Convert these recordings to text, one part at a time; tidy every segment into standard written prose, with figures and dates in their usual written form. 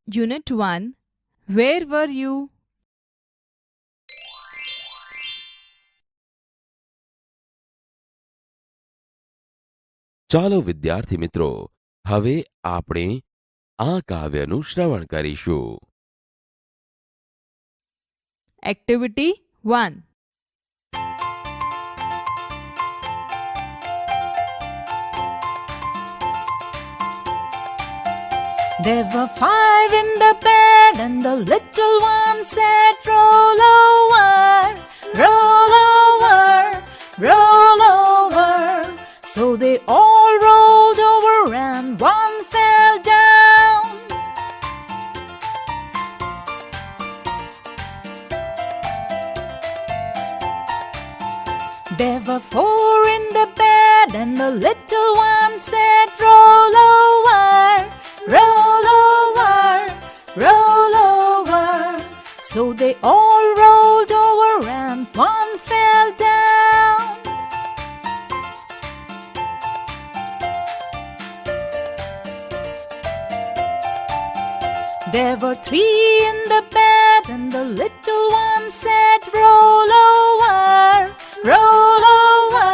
Unit 1. Where were you? ચાલો વિદ્યાર્થી મિત્રો, હવે આપણે આ કાવ્યનું શ્રવણ કરીશું. Activity 1. There were 5 in the bed, and the little one said, roll over, roll over, roll over. So they all rolled over, and one fell down. There were 4 in the bed, and the little one said, roll over, roll over, roll over. So they all rolled over, and one fell down. There were 3 in the bed, and the little one said, roll over, roll over,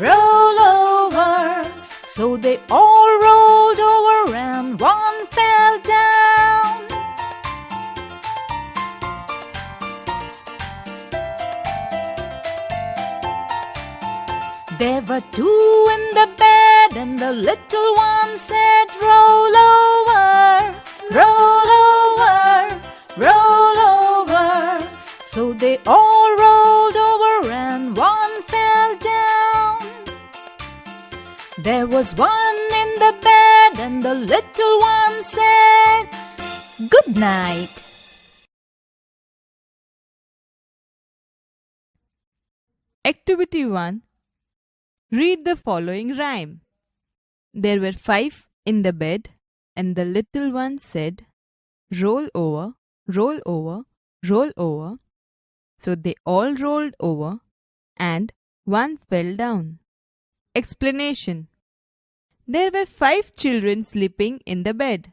roll over. So they all rolled over, and one fell down. There were 2 in the bed, and the little one said, roll over, roll over, roll over. So they all rolled over, and one fell down. There was 1 in the bed, and the little one said, good night. Activity 1. Read the following rhyme. There were 5 in the bed, and the little one said, roll over, roll over, roll over. So they all rolled over, and one fell down. Explanation. There were 5 children sleeping in the bed.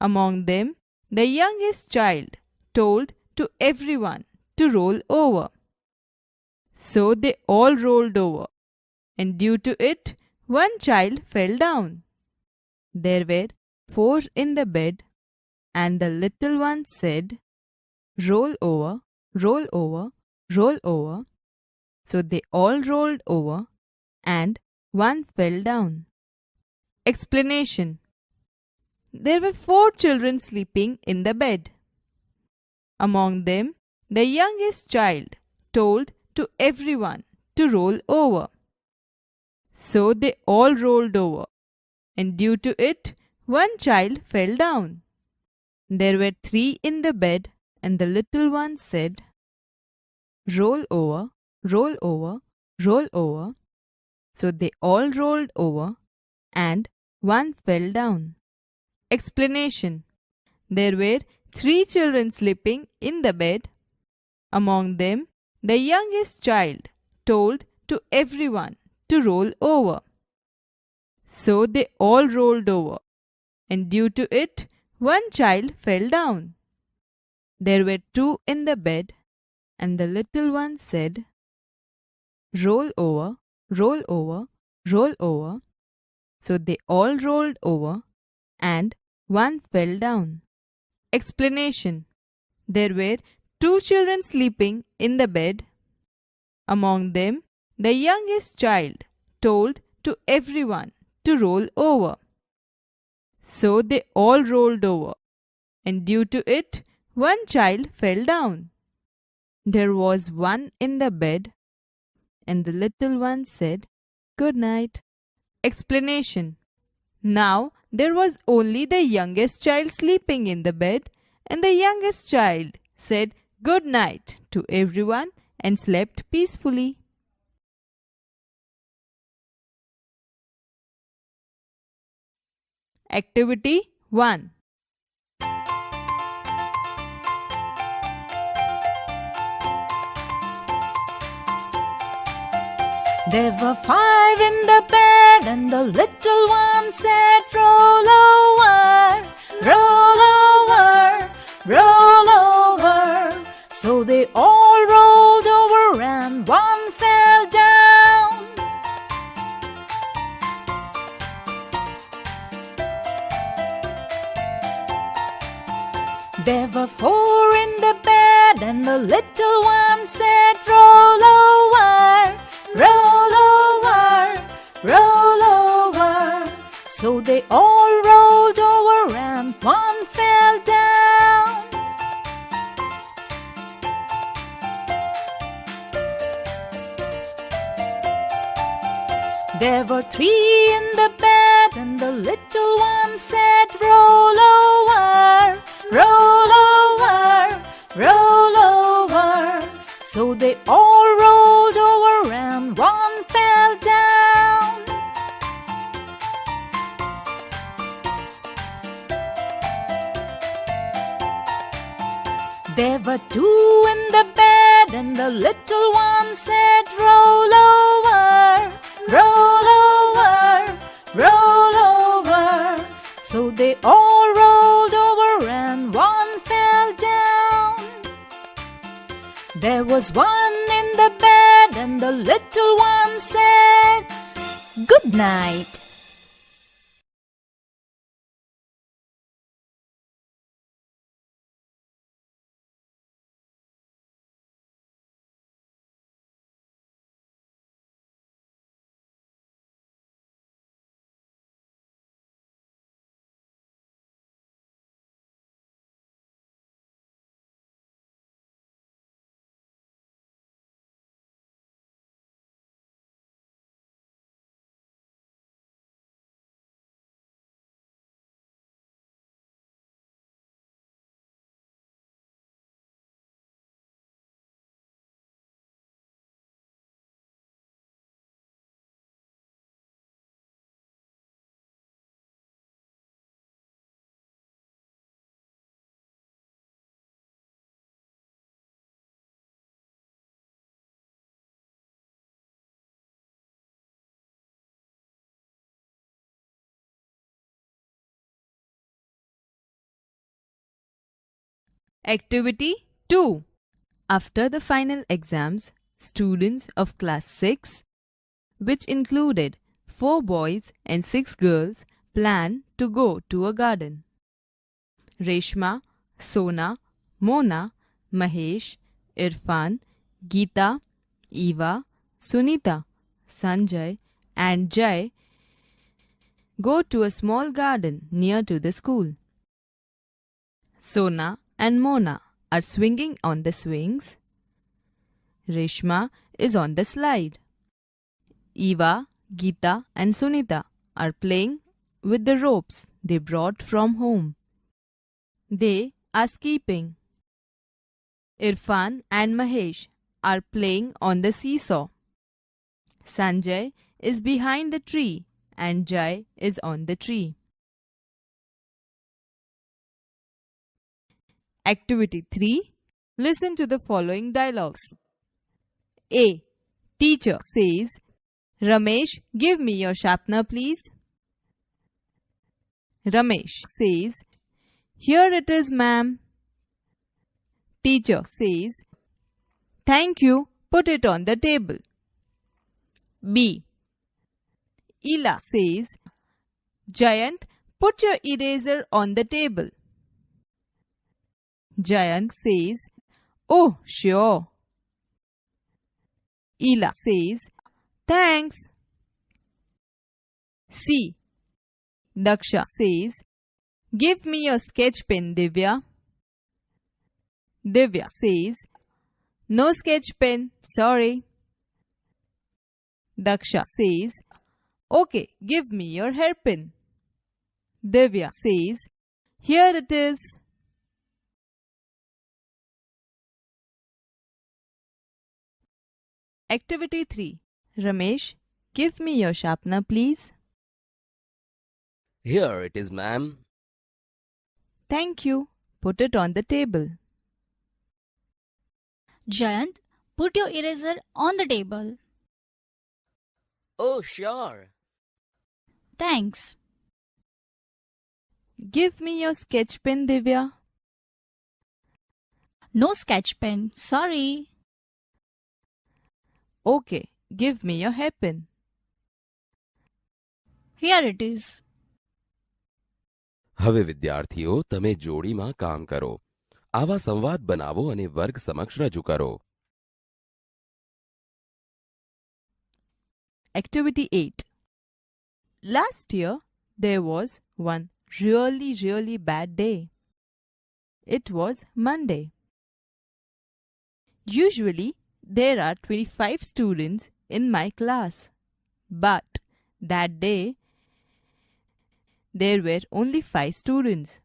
Among them, the youngest child told to everyone to roll over. So they all rolled over, and due to it, one child fell down. There were 4 in the bed, and the little one said, roll over, roll over, roll over. So they all rolled over, and one fell down. Explanation. There were 4 children sleeping in the bed. Among them, the youngest child told to everyone to roll over. So they all rolled over, and due to it, one child fell down. There were 3 in the bed, and the little one said, roll over, roll over, roll over. So they all rolled over, and one fell down. Explanation. There were 3 children sleeping in the bed. Among them, the youngest child told to everyone to roll over. So they all rolled over, and due to it, one child fell down. There were 2 in the bed, and the little one said, roll over, roll over, roll over. So they all rolled over, and one fell down. Explanation. There were 2 children sleeping in the bed. Among them, the youngest child told to everyone to roll over. So they all rolled over, and due to it, one child fell down. There was 1 in the bed, and the little one said, good night. Explanation. Now there was only the youngest child sleeping in the bed, and the youngest child said good night to everyone and slept peacefully. Activity 1. There were 5 in the bed, and the little one said, roll over, roll they all rolled over and one fell down. There were four in the bed, and the little one said, roll over, roll over, roll over. So they all rolled over and one fell down. There were three in the bed, and the little one said, roll over, roll over, roll over. So they all rolled over and one fell down. There were two in the bed, and the little one said, roll over, roll over, roll over. So they all rolled over and one fell down. There was one in the bed, and the little one said, good night. Activity 2. After the final exams, students of class 6, which included 4 boys and 6 girls, planned to go to a garden. Reshma, Sona, Mona, Mahesh, Irfan, Geeta, Eva, Sunita, Sanjay and Jai go to a small garden near to the school. Sona and Mona are swinging on the swings. Reshma is on the slide. Eva, Geeta and Sunita are playing with the ropes they brought from home. They are skipping. Irfan and Mahesh are playing on the seesaw. Sanjay is behind the tree and Jai is on the tree. Activity 3. Listen to the following dialogues. A. Teacher says, Ramesh, give me your sharpener, please. Ramesh says, here it is, ma'am. Teacher says, thank you, put it on the table. B. Ila says, Jayant, put your eraser on the table. Jayant says, oh, sure. Ila says, thanks. C. Daksha says, give me your sketch pen, Divya. Divya says, no sketch pen, sorry. Daksha says, okay, give me your hairpin. Divya says, here it is. Activity 3. Ramesh, give me your sharpener, please. Here it is, ma'am. Thank you. Put it on the table. Jayant, put your eraser on the table. Oh, sure. Thanks. Give me your sketch pen, Divya. No sketch pen. Sorry. Okay, give me your hairpin. Here it is. હવે વિદ્યાર્થીઓ તમે જોડીમાં કામ કરો. આવા સંવાદ બનાવો અને વર્ગ સમક્ષ રજૂ કરો. Activity 8. Last year, there was one really bad day. It was Monday. Usually, there are 25 students in my class. But that day, there were only 5 students.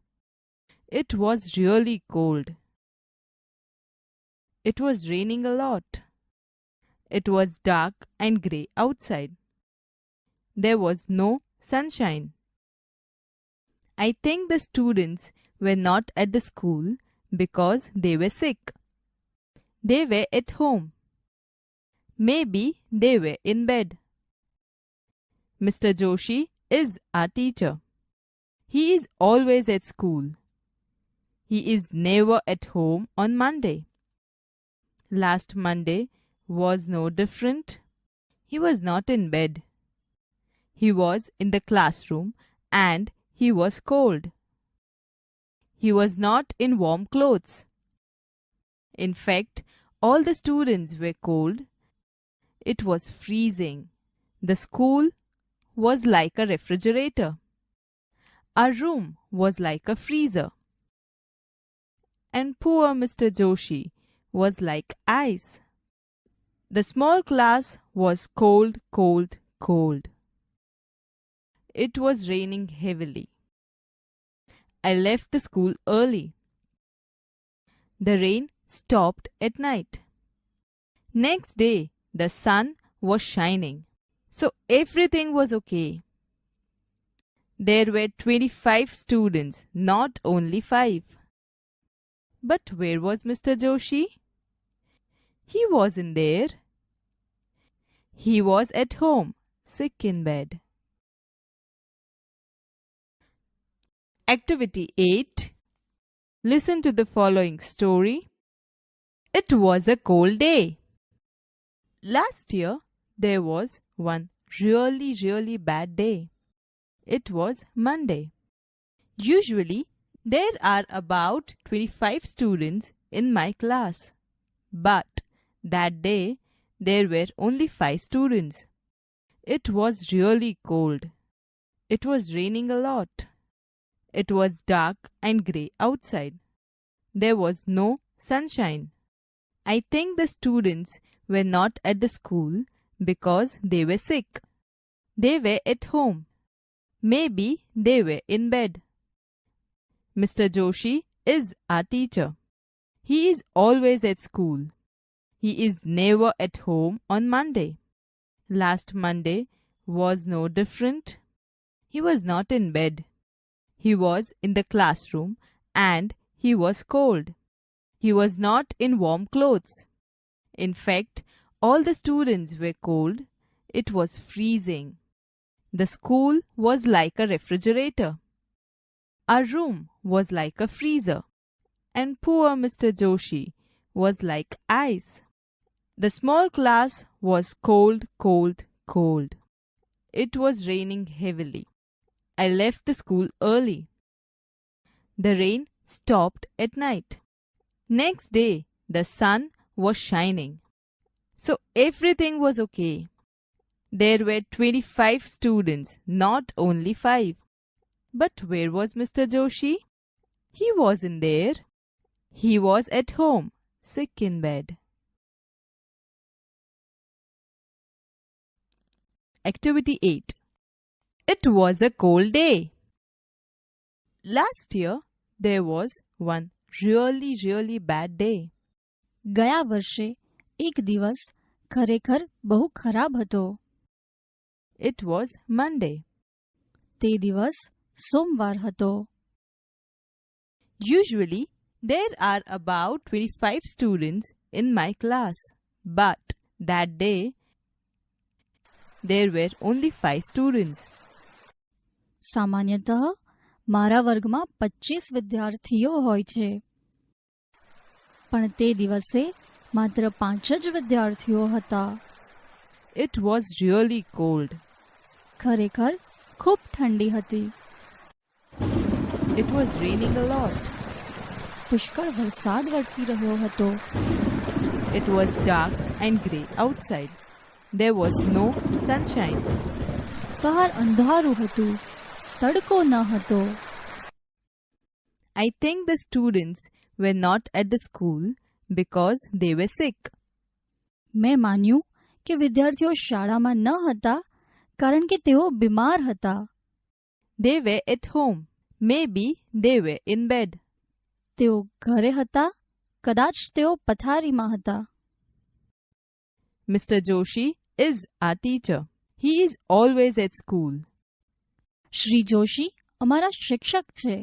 It was really cold. It was raining a lot. It was dark and grey outside. There was no sunshine. I think the students were not at the school because they were sick. They were at home. Maybe they were in bed. Mr. Joshi is our teacher. He is always at school. He is never at home on Monday. Last Monday was no different. He was not in bed. He was in the classroom and he was cold. He was not in warm clothes. In fact, all the students were cold. It was freezing. The school was like a refrigerator. Our room was like a freezer. And poor Mr. Joshi was like ice. The small class was cold, cold, cold. It was raining heavily. I left the school early. The rain stopped at night. Next day, the sun was shining, so everything was okay. There were 25 students, not only 5. But where was Mr. Joshi? He wasn't there. He was at home, sick in bed. Activity 8. Listen to the following story. It was a cold day. Last year, there was one really bad day. It was Monday. Usually, there are about 25 students in my class. But that day, there were only 5 students. It was really cold. It was raining a lot. It was dark and grey outside. There was no sunshine. I think the students were not at the school because they were sick. They were at home. Maybe they were in bed. Mr. Joshi is our teacher. He is always at school. He is never at home on Monday. Last Monday was no different. He was not in bed. He was in the classroom and he was cold. He was not in warm clothes. In fact, all the students were cold. It was freezing. The school was like a refrigerator. Our room was like a freezer. And poor Mr. Joshi was like ice. The small class was cold, cold, cold. It was raining heavily. I left the school early. The rain stopped at night. Next day, the sun was shining. So everything was okay. There were 25 students, not only 5. But where was Mr. Joshi? He wasn't there. He was at home, sick in bed. Activity 8. It was a cold day. Last year, there was one really bad day. ગયા વર્ષે એક દિવસ ખરેખર બહુ ખરાબ હતો. It was Monday. તે દિવસ સોમવાર હતો. Usually, there are about 25 students in my class. But that day, there were only 5 students. સામાન્યતઃ મારા વર્ગમાં 25 વિદ્યાર્થીઓ હોય છે. પણ તે દિવસે માત્ર 5 જ વિદ્યાર્થીઓ હતા. It was really cold. ખરેખર ખૂબ ઠંડી હતી. It was raining a lot. પુષ્કળ વરસાદ વરસી રહ્યો હતો. It was dark and grey outside. There was no sunshine. બહાર અંધારું હતું, તડકો ન હતો. I think the students were not at the school because they were sick. મેં માન્યું કે વિદ્યાર્થીઓ શાળામાં ન હતા કારણ કે તેઓ બીમાર હતા. They were at home. Maybe they were in bed. તેઓ ઘરે હતા, કદાચ તેઓ પથારીમાં હતા. Mr. Joshi is our teacher. He is always at school. Shri Joshi અમારા શિક્ષક છે.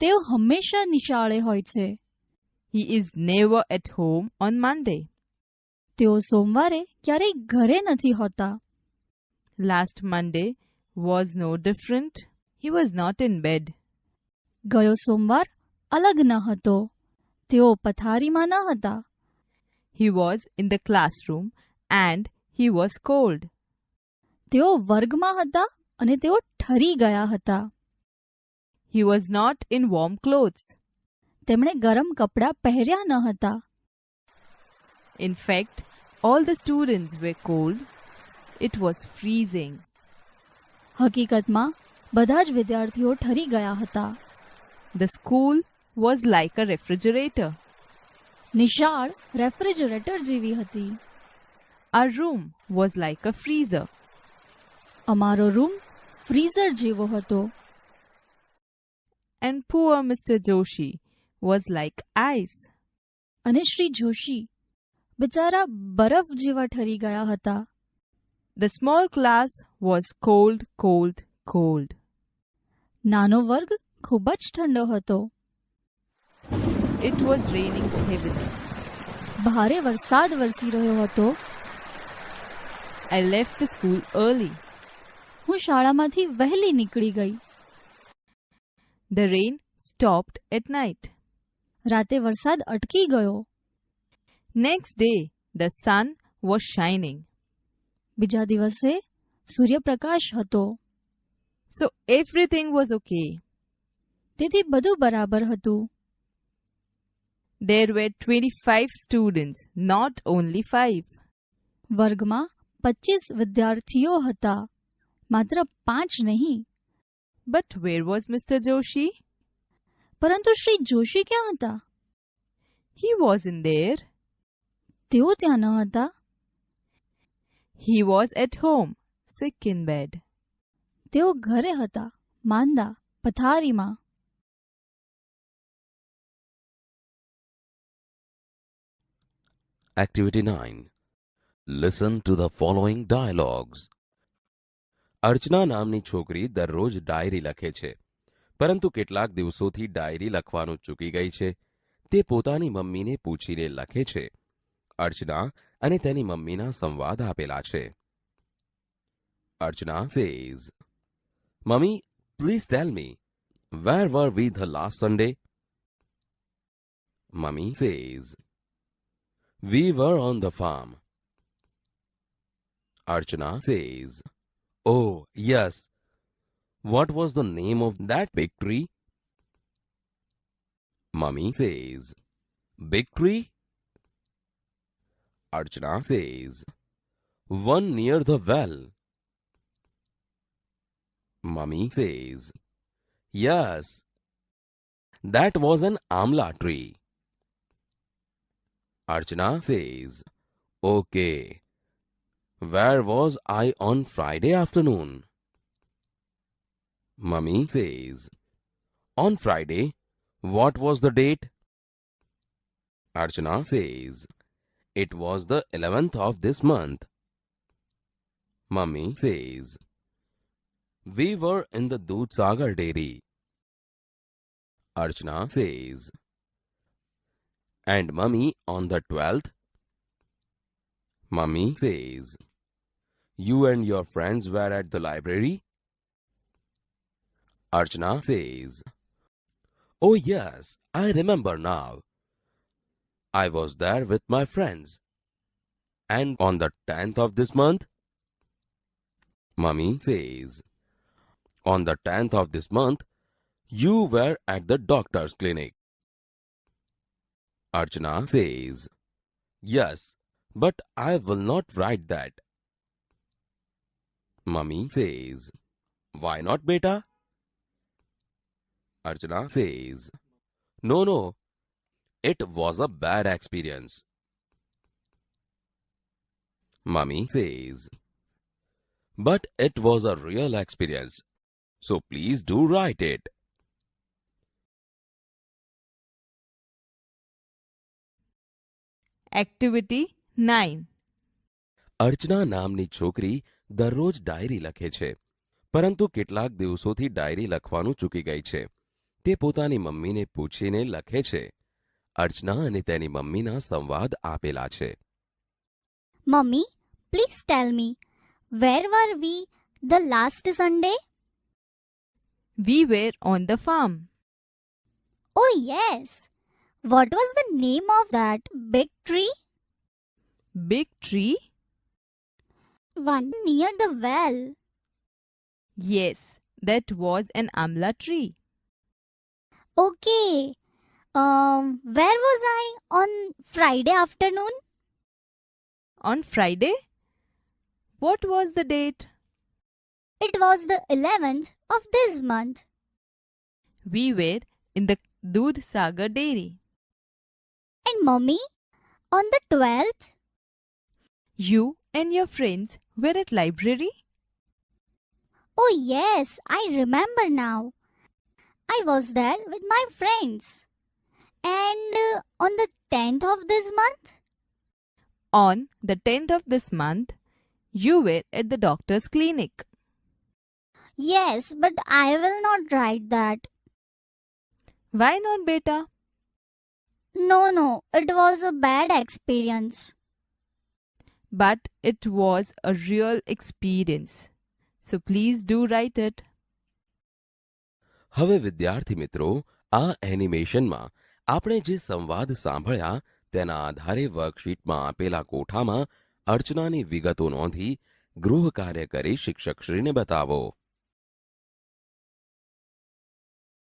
તેઓ હંમેશા નિશાળે હોય છે. He is never at home on Monday. તેઓ સોમવારે ક્યારેય ઘરે નથી હોતા. Last Monday was no different. He was not in bed. ગયો સોમવાર અલગ ન હતો. તેઓ પથારીમાં ન હતા. He was in the classroom and he was cold. તેઓ વર્ગમાં હતા અને તેઓ ઠરી ગયા હતા. He was not in warm clothes. તેમણે ગરમ કપડાં પહેર્યા ન હતા. In fact, all the students were cold. It was freezing. હકીકતમાં બધા જ વિદ્યાર્થીઓ ઠરી ગયા હતા. The school was like a refrigerator. નિશાળ રેફ્રિજરેટર જેવી હતી. Our room was like a freezer. અમારો રૂમ ફ્રીઝર જેવો હતો. And poor Mr. Joshi was like ice. અને શ્રી જોશી બિચારા બરફ જેવા ઠરી ગયા હતા. The small class was cold, cold, cold. નાનો વર્ગ ખૂબ જ ઠંડો હતો. It was raining heavily. ભારે વરસાદ વરસી રહ્યો હતો. I left the school early. હું શાળામાંથી વહેલી નિકળી ગઈ. The rain stopped at night. રાતે વરસાદ અટકી ગયો. Next day, the sun was shining. બીજા દિવસે સૂર્યપ્રકાશ હતો. So everything was okay. તેથી બધું બરાબર હતું. There were 25 students, not only 5. વર્ગમાં 25 વિદ્યાર્થીઓ હતા, માત્ર 5 નહીં. But where was Mr. Joshi? પરંતુ શ્રી જોશી ક્યાં હતા? He wasn't there. તેઓ ત્યાં ન હતા. He was at home, sick in bed. તેઓ ઘરે હતા, માંદા, પથારીમાં. Activity 9. Listen to the following dialogues. અર્ચના નામની છોકરી દરરોજ ડાયરી લખે છે, પરંતુ કેટલાક દિવસોથી ડાયરી લખવાનું ચૂકી ગઈ છે. તે પોતાની મમ્મીને પૂછીને લખે છે. અર્ચના અને તેની મમ્મીના સંવાદ આપેલા છે. અર્ચના says, Mummy, please tell me, where were we the last Sunday? Mummy says, We were on the farm. Archana says, Oh, yes. What was the name of that big tree? Mummy says, Big tree? Archana says, One near the well. Mummy says, Yes. That was an amla tree. Archana says, Okay. Where was I on Friday afternoon? Mummy says, On Friday, what was the date? Archana says, It was the 11th of this month. Mummy says, We were in the Dudhsagar dairy. Archana says, And Mummy on the 12th? Mummy says, You and your friends were at the library? Archana says, Oh yes, I remember now. I was there with my friends. And on the 10th of this month? Mummy says, on the 10th of this month, you were at the doctor's clinic. Archana says, yes, but I will not write that. Mummy says, why not, beta? Archana says, no, it was a bad experience. Mummy says, but it was a real experience, so please do write it. Activity 9. અર્ચના નામની છોકરી દરરોજ diary લખે છે, પરંતુ કેટલાક દિવસોથી diary લખવાનું ચૂકી ગઈ છે. તે પોતાની મમ્મીને પૂછીને લખે છે. અર્ચના અને તેની મમ્મીના સંવાદ આપેલા છે. Mummy, please tell me, where were we the last Sunday? We were on the farm. Oh, yes. What was the name of that big tree? Big tree? One near the well. Yes, that was an amla tree. Okay. Where was I on Friday afternoon? On Friday? What was the date? It was the 11th of this month. We were in the Doodh Sagar dairy. And Mummy, on the 12th? You and your friends were at library? Oh, yes, I remember now. I was there with my friends. And on the 10th of this month? On the 10th of this month, you were at the doctor's clinic. Yes, but I will not write that. Why not, beta? No, it was a bad experience. But it was a real experience. So please do write it. હવે વિદ્યાર્થી મિત્રો, આ એનિમેશનમાં આપણે જે સંવાદ સાંભળ્યા તેના આધારે વર્કશીટમાં આપેલા કોઠામાં અર્ચનાની વિગતો નોંધી ગૃહ કાર્ય કરી શિક્ષકશ્રીને બતાવો.